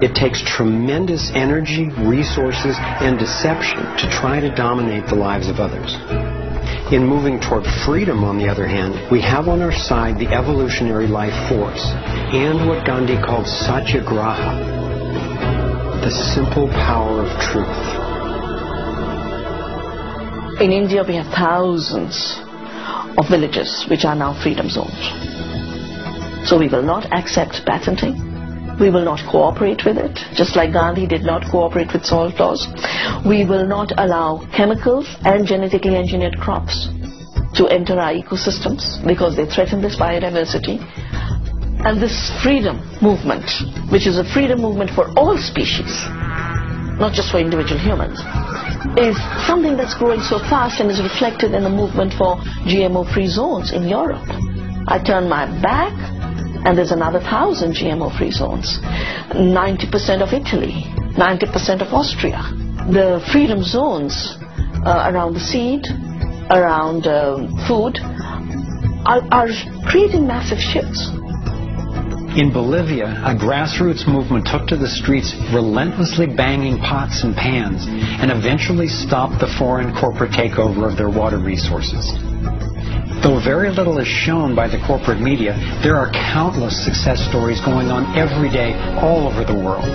It takes tremendous energy, resources, and deception to try to dominate the lives of others. In moving toward freedom, on the other hand, we have on our side the evolutionary life force and what Gandhi called satyagraha, the simple power of truth. In India, we have thousands of villages which are now freedom zones. So we will not accept patenting. We will not cooperate with it, just like Gandhi did not cooperate with salt laws. We will not allow chemicals and genetically engineered crops to enter our ecosystems because they threaten this biodiversity. And this freedom movement, which is a freedom movement for all species, not just for individual humans, is something that's growing so fast and is reflected in the movement for GMO-free zones in Europe. I turn my back and there's another 1,000 GMO-free zones. 90% of Italy, 90% of Austria. The freedom zones around the seed, around food, are creating massive shifts. In Bolivia, a grassroots movement took to the streets, relentlessly banging pots and pans, and eventually stopped the foreign corporate takeover of their water resources. Though very little is shown by the corporate media, there are countless success stories going on every day all over the world.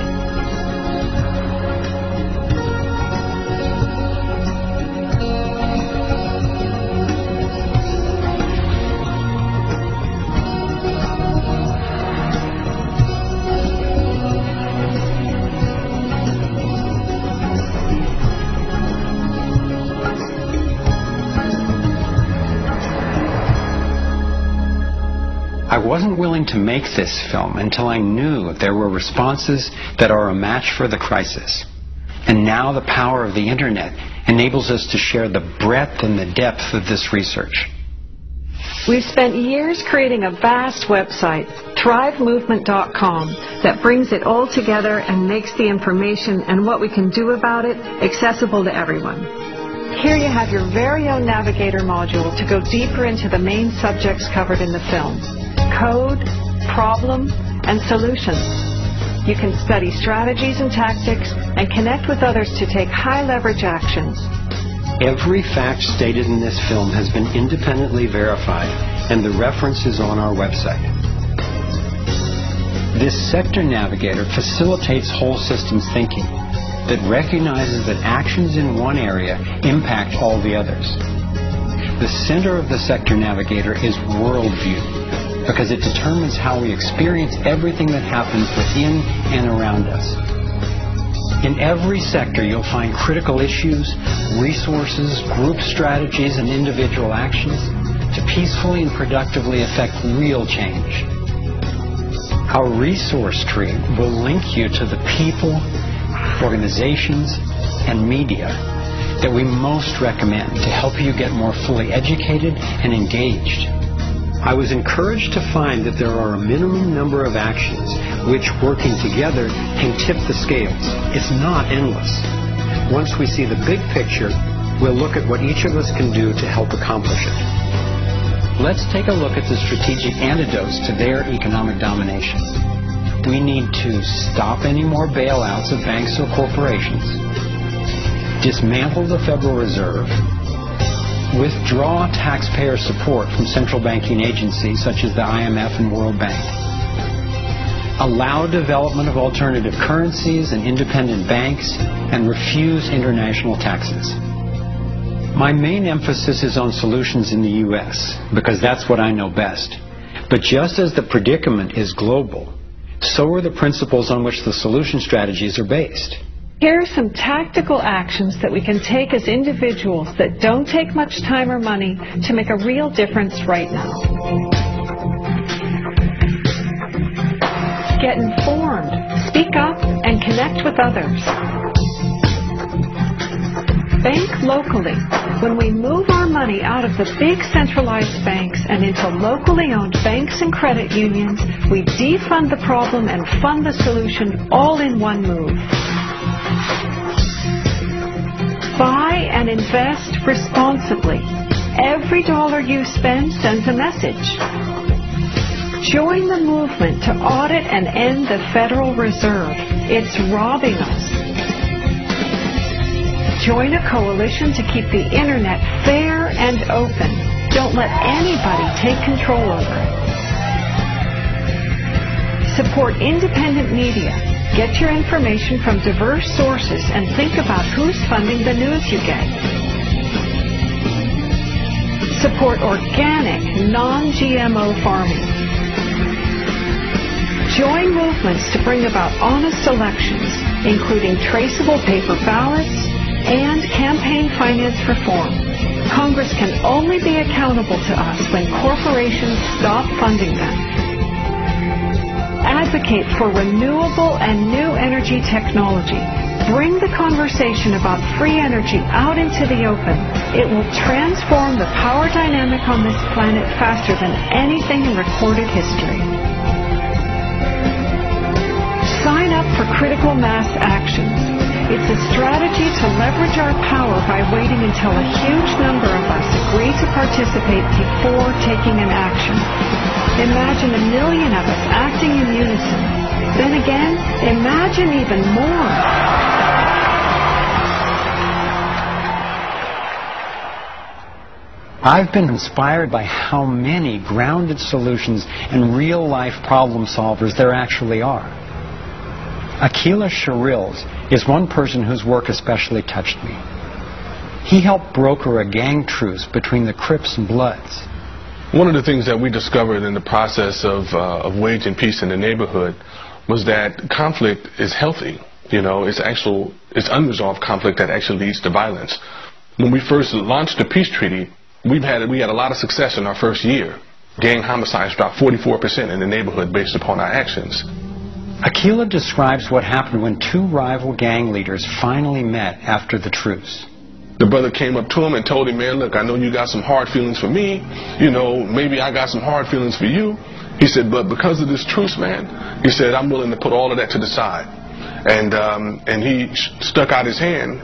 I wasn't willing to make this film until I knew there were responses that are a match for the crisis. And now the power of the internet enables us to share the breadth and the depth of this research. We've spent years creating a vast website, thrivemovement.com, that brings it all together and makes the information and what we can do about it accessible to everyone. Here you have your very own Navigator module to go deeper into the main subjects covered in the film: code, problem, and solutions. You can study strategies and tactics and connect with others to take high-leverage actions. Every fact stated in this film has been independently verified, and the reference is on our website. This sector navigator facilitates whole systems thinking that recognizes that actions in one area impact all the others. The center of the sector navigator is worldview, because it determines how we experience everything that happens within and around us. In every sector, you'll find critical issues, resources, group strategies, and individual actions to peacefully and productively affect real change. Our resource tree will link you to the people, organizations, and media that we most recommend to help you get more fully educated and engaged. I was encouraged to find that there are a minimum number of actions which, working together, can tip the scales. It's not endless. Once we see the big picture, we'll look at what each of us can do to help accomplish it. Let's take a look at the strategic antidotes to their economic domination. We need to stop any more bailouts of banks or corporations, dismantle the Federal Reserve, withdraw taxpayer support from central banking agencies such as the IMF and World Bank, allow development of alternative currencies and independent banks, and refuse international taxes. My main emphasis is on solutions in the U.S. because that's what I know best. But just as the predicament is global, so are the principles on which the solution strategies are based. Here are some tactical actions that we can take as individuals that don't take much time or money to make a real difference right now. Get informed, speak up, and connect with others. Bank locally. When we move our money out of the big centralized banks and into locally owned banks and credit unions, we defund the problem and fund the solution all in one move. Buy and invest responsibly. Every dollar you spend sends a message. Join the movement to audit and end the Federal Reserve. It's robbing us. Join a coalition to keep the internet fair and open. Don't let anybody take control over it. Support independent media. Get your information from diverse sources and think about who's funding the news you get. Support organic, non-GMO farming. Join movements to bring about honest elections, including traceable paper ballots and campaign finance reform. Congress can only be accountable to us when corporations stop funding them. Advocate for renewable and new energy technology. Bring the conversation about free energy out into the open. It will transform the power dynamic on this planet faster than anything in recorded history. Sign up for critical mass actions. It's a strategy to leverage our power by waiting until a huge number of us agree to participate before taking an action. Imagine 1 million of us acting in unison. Then again, imagine even more. I've been inspired by how many grounded solutions and real-life problem solvers there actually are. Akila Sherrills is one person whose work especially touched me. He helped broker a gang truce between the Crips and Bloods. One of the things that we discovered in the process of waging peace in the neighborhood was that conflict is healthy. You know, it's unresolved conflict that actually leads to violence. When we first launched the peace treaty, we had a lot of success in our first year. Gang homicides dropped 44% in the neighborhood based upon our actions. Akila describes what happened when two rival gang leaders finally met after the truce. The brother came up to him and told him, man, look, I know you got some hard feelings for me. You know, maybe I got some hard feelings for you. He said, but because of this truce, man, he said, I'm willing to put all of that to the side. And he stuck out his hand.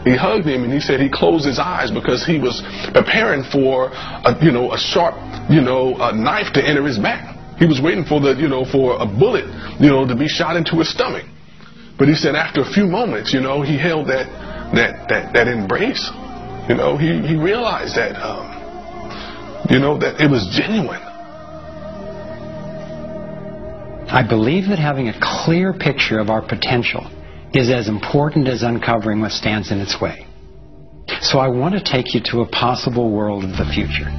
He hugged him and he said he closed his eyes because he was preparing for a sharp, a knife to enter his back. He was waiting for for a bullet, to be shot into his stomach. But he said after a few moments, he held that embrace. He realized that, that it was genuine. I believe that having a clear picture of our potential is as important as uncovering what stands in its way. So I want to take you to a possible world of the future.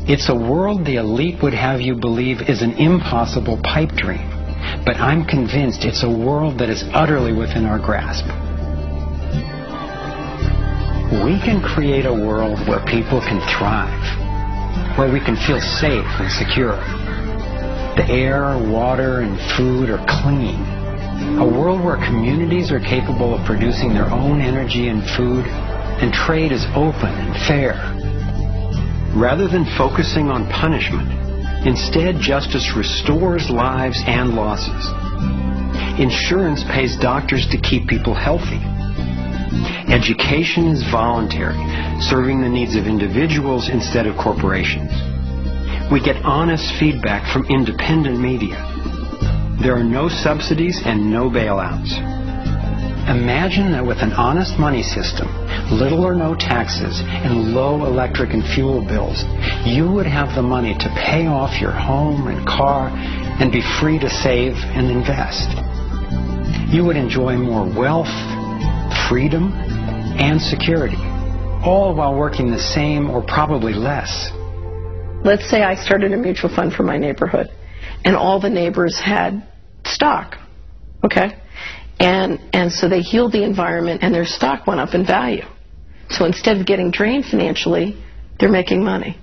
It's a world the elite would have you believe is an impossible pipe dream, but I'm convinced it's a world that is utterly within our grasp. We can create a world where people can thrive, where we can feel safe and secure. The air, water, and food are clean. A world where communities are capable of producing their own energy and food, and trade is open and fair. Rather than focusing on punishment, instead justice restores lives and losses. Insurance pays doctors to keep people healthy. Education is voluntary, serving the needs of individuals instead of corporations. We get honest feedback from independent media. There are no subsidies and no bailouts. Imagine that with an honest money system, little or no taxes, and low electric and fuel bills, you would have the money to pay off your home and car and be free to save and invest. You would enjoy more wealth, freedom, and security, all while working the same or probably less. Let's say I started a mutual fund for my neighborhood, and all the neighbors had stock, okay? And so they healed the environment, and their stock went up in value. So instead of getting drained financially, they're making money.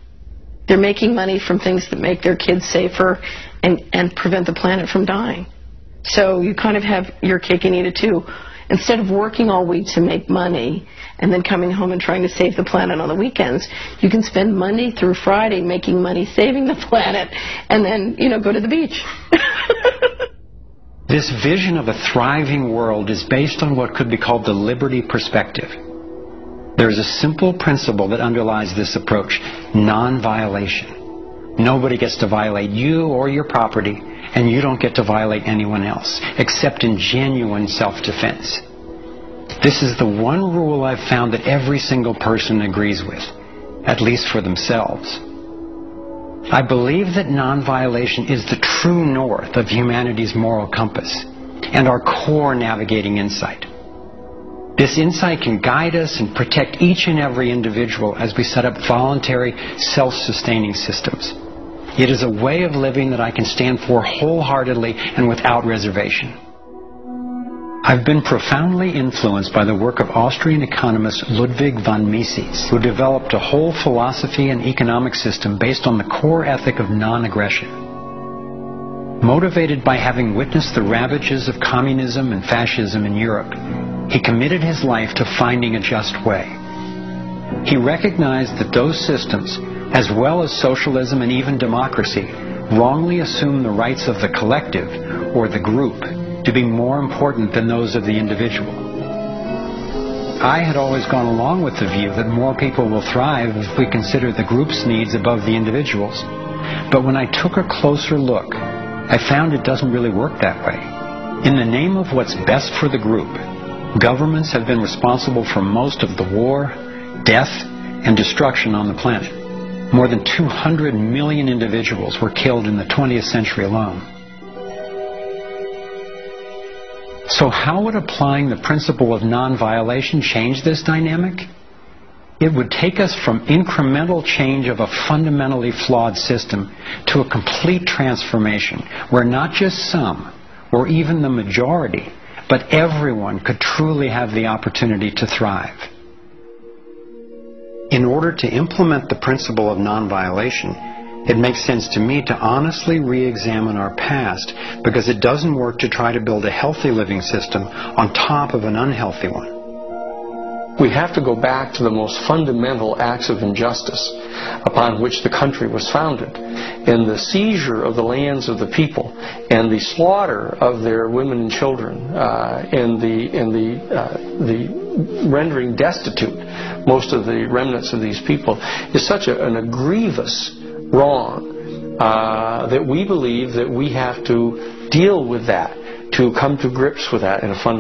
They're making money from things that make their kids safer and prevent the planet from dying. So you kind of have your cake and eat it too. Instead of working all week to make money and then coming home and trying to save the planet on the weekends, you can spend Monday through Friday making money saving the planet and then, go to the beach. This vision of a thriving world is based on what could be called the liberty perspective. There is a simple principle that underlies this approach: non-violation. Nobody gets to violate you or your property, and you don't get to violate anyone else, except in genuine self-defense. This is the one rule I've found that every single person agrees with, at least for themselves. I believe that non-violation is the true north of humanity's moral compass and our core navigating insight. This insight can guide us and protect each and every individual as we set up voluntary, self-sustaining systems. It is a way of living that I can stand for wholeheartedly and without reservation. I've been profoundly influenced by the work of Austrian economist Ludwig von Mises, who developed a whole philosophy and economic system based on the core ethic of non-aggression. Motivated by having witnessed the ravages of communism and fascism in Europe, he committed his life to finding a just way. He recognized that those systems, as well as socialism and even democracy, wrongly assume the rights of the collective, or the group, to be more important than those of the individual. I had always gone along with the view that more people will thrive if we consider the group's needs above the individual's. But when I took a closer look, I found it doesn't really work that way. In the name of what's best for the group, governments have been responsible for most of the war, death, and destruction on the planet. More than 200 million individuals were killed in the 20th century alone. So how would applying the principle of non-violation change this dynamic? It would take us from incremental change of a fundamentally flawed system to a complete transformation where not just some, or even the majority, but everyone could truly have the opportunity to thrive. In order to implement the principle of non-violation, it makes sense to me to honestly re-examine our past, because it doesn't work to try to build a healthy living system on top of an unhealthy one. We have to go back to the most fundamental acts of injustice upon which the country was founded, in the seizure of the lands of the people and the slaughter of their women and children, and the rendering destitute most of the remnants of these people is such a grievous wrong that we believe that we have to deal with that, to come to grips with that in a fundamental